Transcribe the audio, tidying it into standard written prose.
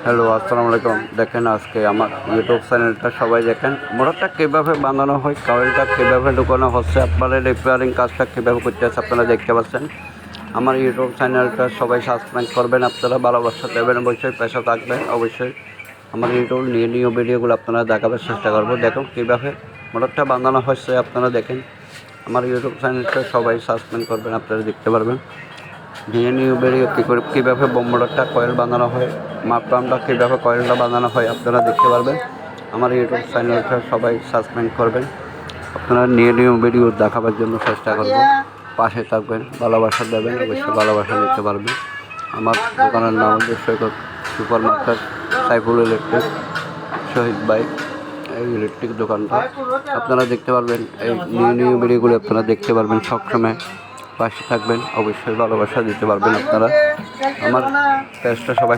Hello, আসসালামু আলাইকুম। দেখেন আজকে আমার ইউটিউব চ্যানেলটা সবাই দেখেন। মোটরটা কীভাবে বানানো হয়, কয়েলটা কীভাবে ঢুকানো হচ্ছে, আপনারা রিপেয়ারিং কাজটা কীভাবে করতেছে আপনারা দেখতে পাচ্ছেন। আমার ইউটিউব চ্যানেলটা সবাই সাবস্ক্রাইব করবেন, আপনারা ভালোবাসা দেবেন, অবশ্যই পেশা থাকবেন। অবশ্যই আমার ইউটিউব নিউ ভিডিওগুলো আপনারা দেখাবার চেষ্টা করবো। দেখুন কীভাবে মোটরটা বানানো হচ্ছে আপনারা দেখেন। আমার ইউটিউব চ্যানেলটা সবাই সাবস্ক্রাইব করবেন, আপনারা দেখতে পারবেন নিউ ভিডিও কীভাবে মোটরটা কয়েল বানানো হয়, মাপটা কীভাবে কয়েলটা বানানো হয় আপনারা দেখতে পারবেন। আমার ইউটিউব চ্যানেলটা সবাই সাবস্ক্রাইব করবেন, আপনারা নিউ ভিডিও দেখাবার জন্য চেষ্টা করবেন। পাশে থাকবেন, ভালোবাসা দেবেন, অবশ্যই ভালোবাসা নিতে পারবেন। আমার দোকানের নাম হচ্ছে সৈকত সুপার মার্কেট, সাইফুল ইলেকট্রিক, শহীদ বাইক। এই ইলেকট্রিক দোকানটা আপনারা দেখতে পারবেন। এই নিউ ভিডিওগুলো আপনারা দেখতে পারবেন, সবসময় পাশে থাকবেন, অবশ্যই ভালোবাসা দিতে পারবেন আপনারা। আমার পেজটা সবাই